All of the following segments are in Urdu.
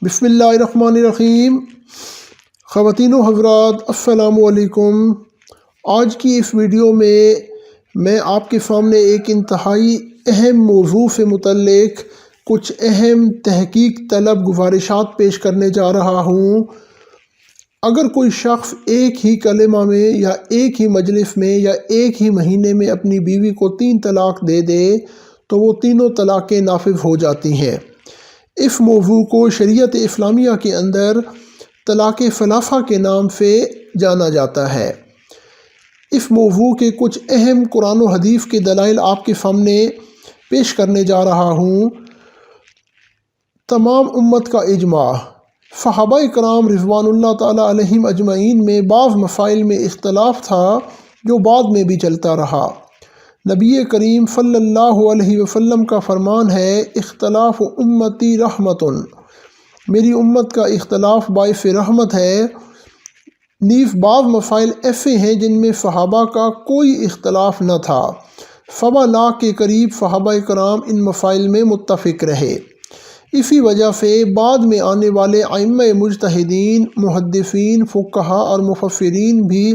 بسم اللہ الرحمن الرحیم۔ خواتین و حضرات السلام علیکم۔ آج کی اس ویڈیو میں آپ کے سامنے ایک انتہائی اہم موضوع سے متعلق کچھ اہم تحقیق طلب گزارشات پیش کرنے جا رہا ہوں۔ اگر کوئی شخص ایک ہی کلمہ میں یا ایک ہی مجلس میں یا ایک ہی مہینے میں اپنی بیوی کو 3 طلاق دے دے تو وہ تینوں طلاقیں نافذ ہو جاتی ہیں۔ اس موضوع کو شریعت اسلامیہ کے اندر طلاق ثلاثہ کے نام سے جانا جاتا ہے۔ اس موضوع کے کچھ اہم قرآن و حدیث کے دلائل آپ کے سامنے پیش کرنے جا رہا ہوں۔ تمام امت کا اجماع، صحابہ کرام رضوان اللہ تعالیٰ علیہم اجمعین میں بعض مسائل میں اختلاف تھا جو بعد میں بھی چلتا رہا۔ نبی کریم صلی اللہ علیہ وسلم کا فرمان ہے، اختلاف امتی رحمتن، میری امت کا اختلاف باعث رحمت ہے۔ نیز بعض مسائل ایسے ہیں جن میں صحابہ کا کوئی اختلاف نہ تھا۔ 1.25 لاکھ کے قریب صحابہ کرام ان مسائل میں متفق رہے۔ اسی وجہ سے بعد میں آنے والے ائمہ مجتہدین، محدثین، فقہا اور مفسرین بھی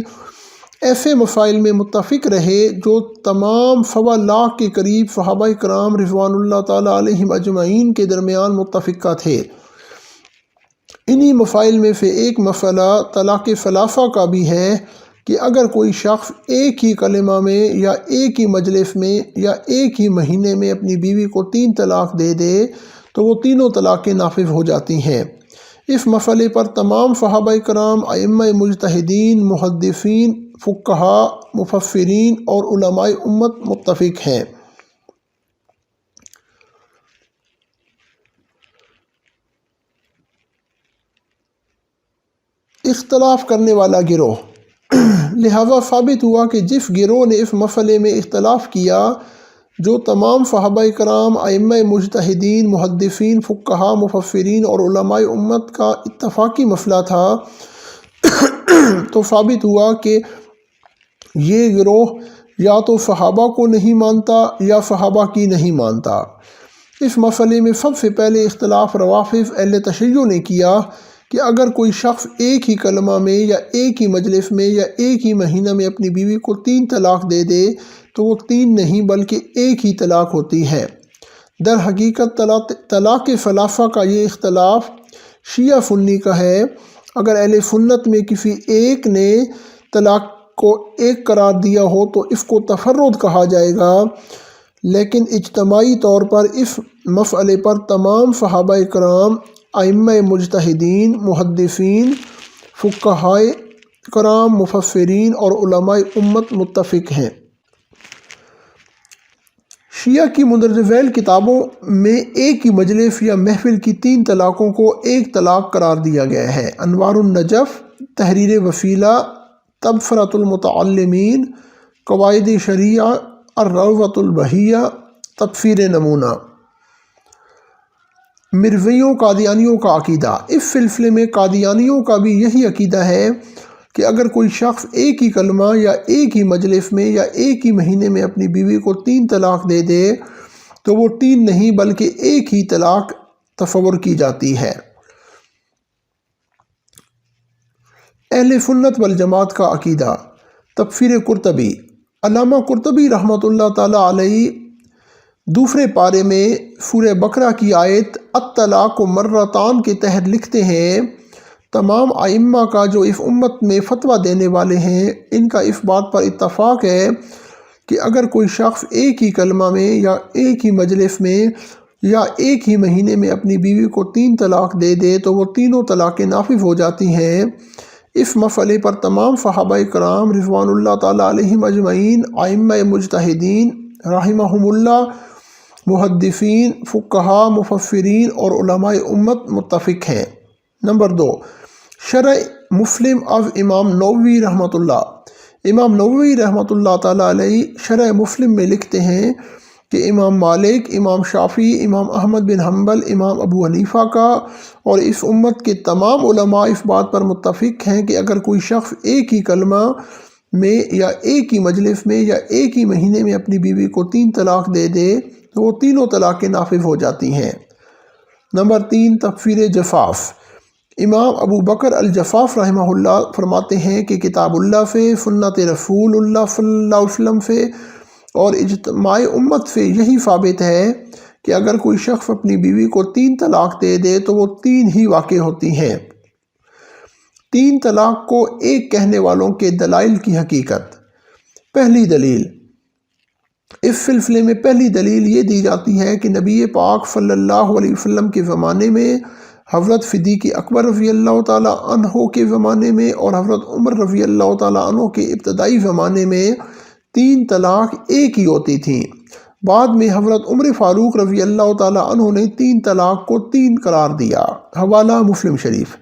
ایسے مسائل میں متفق رہے جو تمام 1.25 لاکھ کے قریب صحابہ کرام رضوان اللہ تعالیٰ علیہم اجمعین کے درمیان متفقہ تھے۔ انہی مسائل میں سے ایک مسئلہ طلاق ثلاثہ کا بھی ہے کہ اگر کوئی شخص ایک ہی کلمہ میں یا ایک ہی مجلس میں یا ایک ہی مہینے میں اپنی بیوی کو 3 طلاق دے دے تو وہ تینوں طلاقیں نافذ ہو جاتی ہیں۔ اس مسئلے پر تمام صحابہ کرام، ائمہ مجتہدین، محدثین، فقہا، مفسرین اور علماء امت متفق ہیں۔ اختلاف کرنے والا گروہ، لہذا ثابت ہوا کہ جس گروہ نے اس مسئلے میں اختلاف کیا، جو تمام صحابہ کرام، ائمہ مجتہدین، محدثین، فقہا، مفسرین اور علماء امت کا اتفاقی مسئلہ تھا، تو ثابت ہوا کہ یہ گروہ یا تو صحابہ کو نہیں مانتا یا صحابہ کی نہیں مانتا۔ اس مسئلے میں سب سے پہلے اختلاف روافض اہل تشیع نے کیا کہ اگر کوئی شخص ایک ہی کلمہ میں یا ایک ہی مجلس میں یا ایک ہی مہینہ میں اپنی بیوی کو 3 طلاق دے دے تو وہ 3 نہیں بلکہ ایک ہی طلاق ہوتی ہے۔ در حقیقت طلاق ثلاثہ کا یہ اختلاف شیعہ سنی کا ہے۔ اگر اہل سنت میں کسی ایک نے طلاق کو ایک قرار دیا ہو تو اس کو تفرد کہا جائے گا، لیکن اجتماعی طور پر اس مسئلے پر تمام صحابہ کرام، ائمہ مجتہدین، محدثین، فقہاء کرام، مفسرین اور علماء امت متفق ہیں۔ شیعہ کی مندرجہ ذیل کتابوں میں ایک ہی مجلس یا محفل کی 3 طلاقوں کو ایک طلاق قرار دیا گیا ہے۔ انوار النجف، تحریر وسیلہ، تبصرۃ المتعلمین، قواعد شریعہ، الروضۃ البہیہ، تفسیر نمونہ۔ مرزیوں قادیانیوں کا عقیدہ، اس سلسلے میں قادیانیوں کا بھی یہی عقیدہ ہے کہ اگر کوئی شخص ایک ہی کلمہ یا ایک ہی مجلس میں یا ایک ہی مہینے میں اپنی بیوی کو 3 طلاق دے دے تو وہ 3 نہیں بلکہ ایک ہی طلاق تصور کی جاتی ہے۔ اہل سنت والجماعت کا عقیدہ، تفسیر قرطبی، علامہ قرطبی رحمۃ اللہ تعالیٰ علیہ دوسرے پارے میں سورہ بقرہ کی آیت الطلاق مرتان کے تحت لکھتے ہیں، تمام ائمہ کا جو اس امت میں فتویٰ دینے والے ہیں، ان کا اس بات پر اتفاق ہے کہ اگر کوئی شخص ایک ہی کلمہ میں یا ایک ہی مجلس میں یا ایک ہی مہینے میں اپنی بیوی کو 3 طلاق دے دے تو وہ تینوں طلاقیں نافذ ہو جاتی ہیں۔ اس مسئلے پر تمام صحابہ کرام رضوان اللہ تعالیٰ علیہم اجمعین، ائمہ مجتہدین رحمہم اللہ، محدثین، فقہا، مفسرین اور علماء امت متفق ہیں۔ نمبر 2، شرح مسلم از امام نووی رحمۃ اللہ۔ امام نووی رحمۃ اللہ تعالیٰ علیہ شرح مسلم میں لکھتے ہیں کہ امام مالک، امام شافعی، امام احمد بن حنبل، امام ابو حنیفہ کا اور اس امت کے تمام علماء اس بات پر متفق ہیں کہ اگر کوئی شخص ایک ہی کلمہ میں یا ایک ہی مجلس میں یا ایک ہی مہینے میں اپنی بیوی کو 3 طلاق دے دے تو وہ تینوں طلاقیں نافذ ہو جاتی ہیں۔ نمبر 3 تکفیر جفاف۔ امام ابو بکر الجفاف رحمہ اللہ فرماتے ہیں کہ کتاب اللہ فے، سنت رسول اللہ صلی اللہ علیہ وسلم فے اور اجتماع امت فے یہی ثابت ہے کہ اگر کوئی شخص اپنی بیوی کو 3 طلاق دے دے تو وہ 3 ہی واقع ہوتی ہیں۔ 3 طلاق کو ایک کہنے والوں کے دلائل کی حقیقت۔ پہلی دلیل، اس سلسلے میں پہلی دلیل یہ دی جاتی ہے کہ نبی پاک صلی اللہ علیہ وسلم کے زمانے میں، حضرت صدیق اکبر رضی اللہ تعالیٰ عنہ کے زمانے میں اور حضرت عمر رضی اللہ تعالیٰ عنہ کے ابتدائی زمانے میں 3 طلاق ایک ہی ہوتی تھیں۔ بعد میں حضرت عمر فاروق رضی اللہ تعالیٰ عنہ نے 3 طلاق کو 3 قرار دیا۔ حوالہ مسلم شریف۔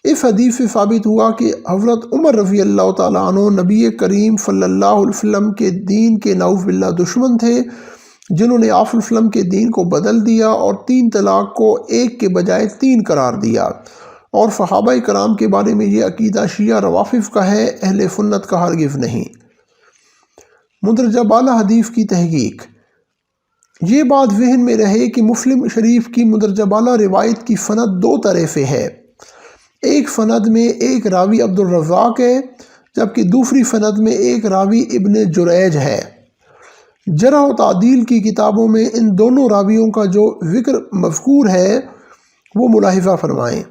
اس حدیث سے ثابت ہوا کہ حضرت عمر رضی اللہ تعالیٰ عنہ نبی کریم صلی اللہ علیہ وسلم کے دین کے نعوذ باللہ دشمن تھے، جنہوں نے آپ صلی اللہ علیہ وسلم کے دین کو بدل دیا اور 3 طلاق کو ایک کے بجائے 3 قرار دیا۔ اور صحابہ کرام کے بارے میں یہ عقیدہ شیعہ روافض کا ہے، اہل سنت کا ہرگز نہیں۔ مندرجہ بالا حدیث کی تحقیق۔ یہ بات ذہن میں رہے کہ مسلم شریف کی مندرجہ بالا روایت کی سند 2 طرح سے ہے۔ ایک سند میں ایک راوی عبد الرزاق ہے، جبکہ دوسری سند میں ایک راوی ابن جریج ہے۔ جرح و تعدیل کی کتابوں میں ان دونوں راویوں کا جو ذکر مذکور ہے وہ ملاحظہ فرمائیں۔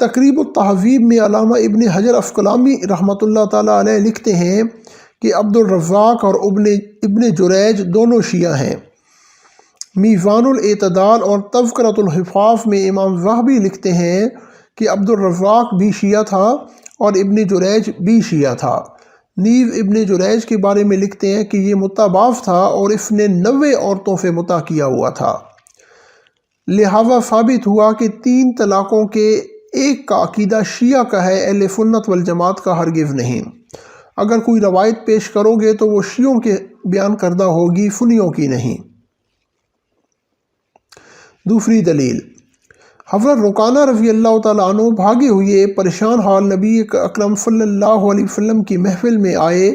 تقریب التہذیب میں علامہ ابن حجر عسقلانی رحمۃ اللہ تعالیٰ علیہ لکھتے ہیں کہ عبد الرزاق اور ابن جریج دونوں شیعہ ہیں۔ میزان الاعتدال اور تذکرۃ الحفاظ میں امام ذہبی لکھتے ہیں کہ عبد الرزاق بھی شیعہ تھا اور ابن جریج بھی شیعہ تھا۔ نیز ابن جریج کے بارے میں لکھتے ہیں کہ یہ متعباف تھا اور اس نے 90 عورتوں سے متع کیا ہوا تھا۔ لہذا ثابت ہوا کہ 3 طلاقوں کے ایک کا عقیدہ شیعہ کا ہے، اہل سنت والجماعت کا ہرگز نہیں۔ اگر کوئی روایت پیش کرو گے تو وہ شیعوں کے بیان کردہ ہوگی، سنیوں کی نہیں۔ دوسری دلیل، حضرت رکانہ رضی اللہ تعالیٰ عنہ بھاگے ہوئے پریشان حال نبی اکرم صلی اللہ علیہ وسلم کی محفل میں آئے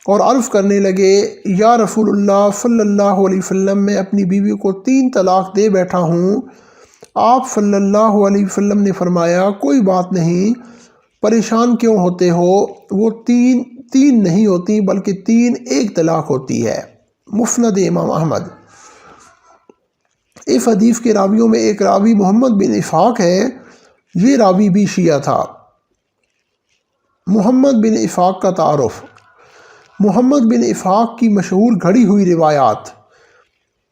اور عرض کرنے لگے، یا رسول اللہ صلی اللہ علیہ وسلم، میں اپنی بیوی کو 3 طلاق دے بیٹھا ہوں۔ آپ صلی اللہ علیہ وسلم نے فرمایا، کوئی بات نہیں، پریشان کیوں ہوتے ہو، وہ 3 نہیں ہوتی بلکہ 3 ایک طلاق ہوتی ہے۔ مسند امام احمد۔ اس حدیث کے راویوں میں ایک راوی محمد بن اسحاق ہے، یہ راوی بھی شیعہ تھا۔ محمد بن اسحاق کا تعارف۔ محمد بن اسحاق کی مشہور گھڑی ہوئی روایات۔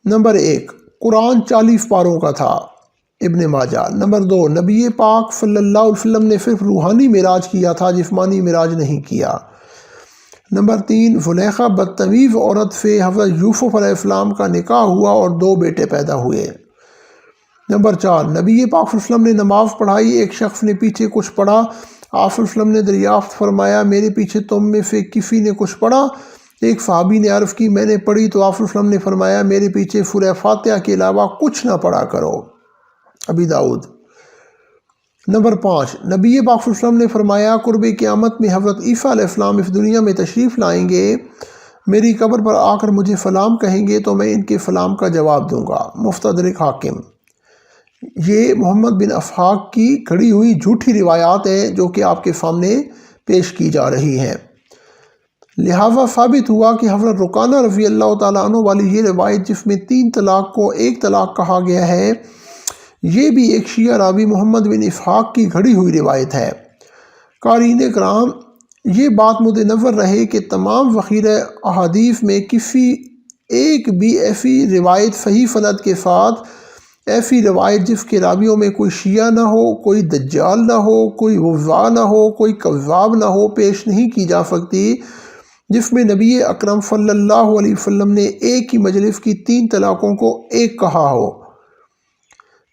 نمبر 1، قرآن 40 پاروں کا تھا، ابن ماجہ۔ نمبر 2، نبی پاک صلی اللہ علیہ وسلم نے صرف روحانی معراج کیا تھا، جسمانی معراج نہیں کیا۔ نمبر 3، زلیخا بدتمیز عورت سے حضرت یوسف علیہ السلام کا نکاح ہوا اور 2 بیٹے پیدا ہوئے۔ نمبر 4، نبی پاک صلی اللہ علیہ وسلم نے نماز پڑھائی، ایک شخص نے پیچھے کچھ پڑھا، آپ صلی اللہ علیہ وسلم نے دریافت فرمایا، میرے پیچھے تم میں سے کسی نے کچھ پڑھا؟ ایک صحابی نے عرض کی، میں نے پڑھی، تو آپ صلی اللہ علیہ وسلم نے فرمایا، میرے پیچھے سورہ فاتحہ کے علاوہ کچھ نہ پڑھا کرو۔ ابی داؤد۔ نمبر 5، نبی پاک صلی اللہ علیہ وسلم نے فرمایا، قرب قیامت میں حضرت عیسیٰ علیہ السلام اس دنیا میں تشریف لائیں گے، میری قبر پر آ کر مجھے سلام کہیں گے تو میں ان کے سلام کا جواب دوں گا۔ مستدرک حاکم۔ یہ محمد بن اسحاق کی گھڑی ہوئی جھوٹی روایات ہیں جو کہ آپ کے سامنے پیش کی جا رہی ہیں۔ لہذا ثابت ہوا کہ حضرت رکانہ رضی اللہ تعالیٰ عنہ والی یہ روایت جس میں 3 طلاق کو ایک طلاق کہا گیا ہے، یہ بھی ایک شیعہ راوی محمد بن اسحاق کی گھڑی ہوئی روایت ہے۔ قارئین کرام، یہ بات مد نظر رہے کہ تمام ذخیرہ احادیث میں کسی ایک بھی ایسی روایت صحیح سند کے ساتھ، ایسی روایت جس کے راویوں میں کوئی شیعہ نہ ہو، کوئی دجال نہ ہو، کوئی وضاع نہ ہو، کوئی کذاب نہ ہو، پیش نہیں کی جا سکتی، جس میں نبی اکرم صلی اللہ علیہ وسلم نے ایک ہی مجلس کی 3 طلاقوں کو ایک کہا ہو۔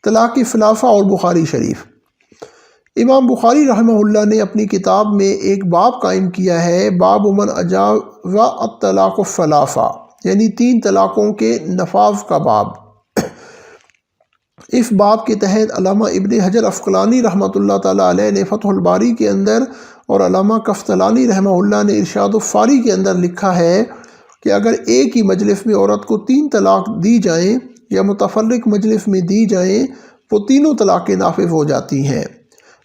طلاق ثلاثہ اور بخاری شریف۔ امام بخاری رحمہ اللہ نے اپنی کتاب میں ایک باب قائم کیا ہے، باب من اجاز الطلاق الثلاثہ، یعنی 3 طلاقوں کے نفاذ کا باب۔ اس باب کے تحت علامہ ابن حجر عسقلانی رحمۃ اللہ تعالیٰ علیہ نے فتح الباری کے اندر اور علامہ قسطلانی رحمہ اللہ نے ارشاد الفاری کے اندر لکھا ہے کہ اگر ایک ہی مجلس میں عورت کو 3 طلاق دی جائیں یا متفرق مجلس میں دی جائیں وہ تینوں طلاقیں نافذ ہو جاتی ہیں۔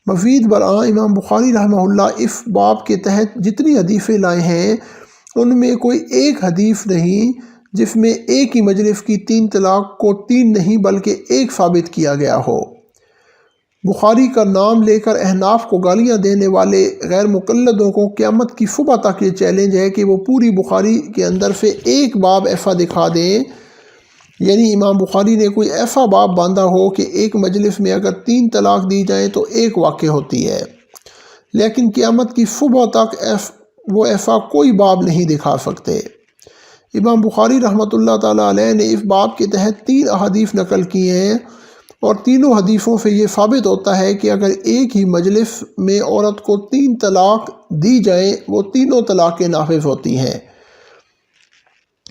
مزید برآں امام بخاری رحمہ اللہ اس باب کے تحت جتنی حدیثیں لائے ہیں ان میں کوئی ایک حدیث نہیں جس میں ایک ہی مجلس کی 3 طلاق کو 3 نہیں بلکہ 1 ثابت کیا گیا ہو۔ بخاری کا نام لے کر احناف کو گالیاں دینے والے غیر مقلدوں کو قیامت کی صبح تک یہ چیلنج ہے کہ وہ پوری بخاری کے اندر سے ایک باب ایسا دکھا دیں، یعنی امام بخاری نے کوئی ایسا باب باندھا ہو کہ ایک مجلس میں اگر 3 طلاق دی جائیں تو 1 واقع ہوتی ہے، لیکن قیامت کی صبح تک وہ ایسا کوئی باب نہیں دکھا سکتے۔ امام بخاری رحمۃ اللہ تعالیٰ علیہ نے اس باب کے تحت 3 احادیث نقل کی ہیں، اور تینوں حدیثوں سے یہ ثابت ہوتا ہے کہ اگر ایک ہی مجلس میں عورت کو 3 طلاق دی جائیں وہ تینوں طلاقیں نافذ ہوتی ہیں۔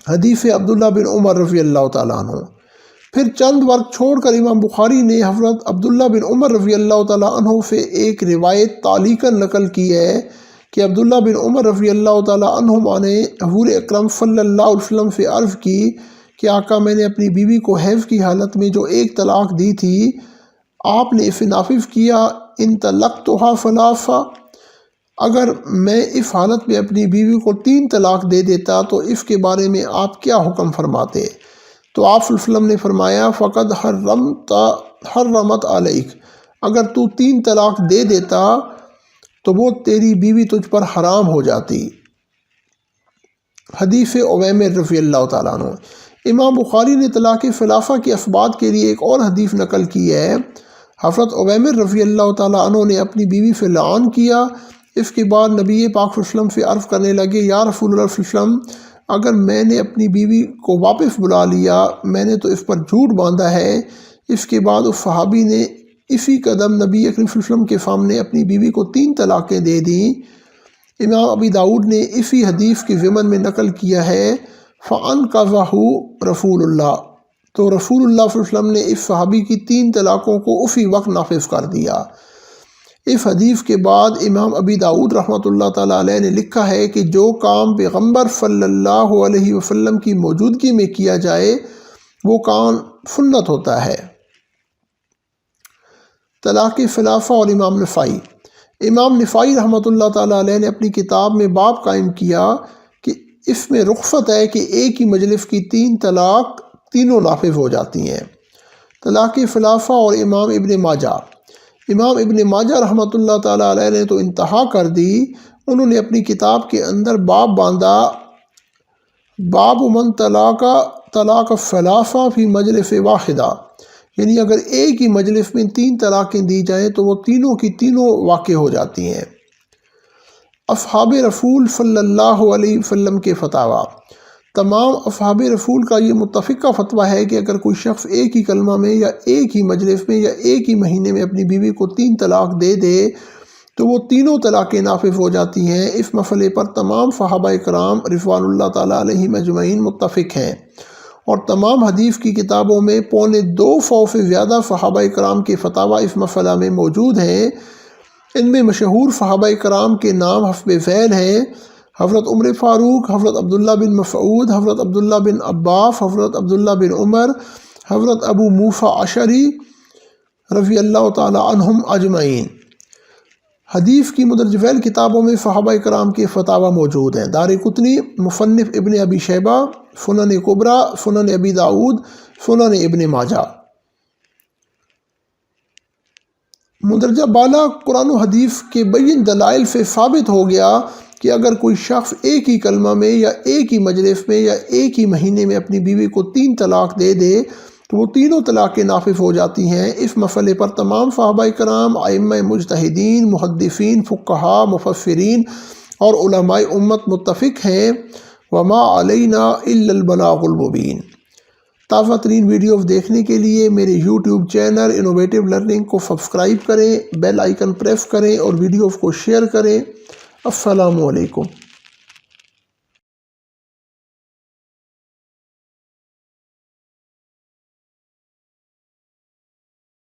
حدیث عبداللہ بن عمر رضی اللہ تعالیٰ عنہ۔ پھر چند وقت چھوڑ کر امام بخاری نے حضرت عبداللہ بن عمر رضی اللہ تعالیٰ عنہ سے ایک روایت تعلیقاً نقل کی ہے کہ عبداللہ بن عمر رضی اللہ تعالیٰ عنہما نے حضور اکرم صلی اللہ علیہ وسلم سے عرض کی کہ آقا میں نے اپنی بیوی کو حیض کی حالت میں جو 1 طلاق دی تھی آپ نے اسے نافذ کیا، ان طلقتها ثلاثا، اگر میں اس حالت میں اپنی بیوی کو 3 طلاق دے دیتا تو اس کے بارے میں آپ کیا حکم فرماتے؟ تو آپ صلی اللہ علیہ وسلم نے فرمایا فقد حرمت علیک، اگر تو 3 طلاق دے دیتا تو وہ تیری بیوی تجھ پر حرام ہو جاتی۔ حدیث عویمر رضی اللہ تعالیٰ عنہ۔ امام بخاری نے طلاق ثلاثہ کے اسبات کے لیے ایک اور حدیث نقل کی ہے۔ حضرت عویمر رضی اللہ تعالیٰ عنہ نے اپنی بیوی سے لعان کیا، اس کے بعد نبی پاک صلی اللہ علیہ وسلم سے عرض کرنے لگے یا رسول اللہ صلی اللہ علیہ وسلم اگر میں نے اپنی بیوی کو واپس بلا لیا میں نے تو اس پر جھوٹ باندھا ہے۔ اس کے بعد اس صحابی نے اسی قدم نبی اکرم صلی اللہ علیہ وسلم کے سامنے اپنی بیوی کو 3 طلاقیں دے دیں۔ امام ابی داؤد نے اسی حدیث کے ضمن میں نقل کیا ہے فَأَنْقَذَهُ رسول اللہ، تو رسول اللہ صلی اللہ علیہ وسلم نے اس صحابی کی 3 طلاقوں کو اسی وقت نافذ کر دیا۔ اس حدیث کے بعد امام ابی داؤد رحمۃ اللہ تعالیٰ علیہ نے لکھا ہے کہ جو کام پیغمبر صلی اللہ علیہ وسلم کی موجودگی میں کیا جائے وہ کام سنت ہوتا ہے۔ طلاق ثلاثہ اور امام نسائی۔ امام نسائی رحمۃ اللہ تعالیٰ علیہ نے اپنی کتاب میں باب قائم کیا کہ اس میں رخصت ہے کہ ایک ہی مجلس کی 3 طلاق تینوں نافذ ہو جاتی ہیں۔ طلاق ثلاثہ اور امام ابن ماجہ۔ امام ابن ماجہ رحمۃ اللہ تعالیٰ علیہ نے تو انتہا کر دی، انہوں نے اپنی کتاب کے اندر باب باندھا باب من طلاق الثلاثہ فی مجلس واحدہ، یعنی اگر ایک ہی مجلس میں 3 طلاقیں دی جائیں تو وہ تینوں کی تینوں واقع ہو جاتی ہیں۔ اصحاب رسول صلی اللہ علیہ وسلم کے فتاویٰ۔ تمام اصحاب رسول کا یہ متفقہ فتویٰ ہے کہ اگر کوئی شخص ایک ہی کلمہ میں یا ایک ہی مجلس میں یا ایک ہی مہینے میں اپنی بیوی کو 3 طلاق دے دے تو وہ تینوں طلاقیں نافذ ہو جاتی ہیں۔ اس مسئلے پر تمام صحابہ کرام رضوان اللہ تعالیٰ علیہم اجمعین متفق ہیں، اور تمام حدیث کی کتابوں میں 250 سے زیادہ صحابہ کرام کے فتاویٰ اس مسئلہ میں موجود ہیں۔ ان میں مشہور صحابہ کرام کے نام حسب ذیل ہیں: حضرت عمر فاروق، حضرت عبداللہ بن مسعود، حضرت عبداللہ بن عباس، حضرت عبداللہ بن عمر، حضرت ابو موسیٰ اشعری رضی اللہ تعالی عنہم اجمعین۔ حدیث کی مندرج ذیل کتابوں میں صحابہ کرام کے فتاویٰ موجود ہیں: دارقطنی، مصنف ابن ابی شیبہ، سنن کبریٰ، سنن ابی داؤد، سنن ابن ماجہ۔ مندرجہ بالا قرآن و حدیث کے بین دلائل سے ثابت ہو گیا کہ اگر کوئی شخص ایک ہی کلمہ میں یا ایک ہی مجلس میں یا ایک ہی مہینے میں اپنی بیوی کو 3 طلاق دے دے تو وہ تینوں طلاقیں نافذ ہو جاتی ہیں۔ اس مسئلے پر تمام صحابہ کرام، ائمہ مجتہدین، محدثین، فقہاء، مفسرین اور علماء امت متفق ہیں۔ وما علینا الا البلاغ المبین۔ تازہ ترین ویڈیوز دیکھنے کے لیے میرے یوٹیوب چینل انوویٹیو لرننگ کو سبسکرائب کریں، بیل آئیکن پریس کریں اور ویڈیوز کو شیئر کریں۔ السلام علیکم۔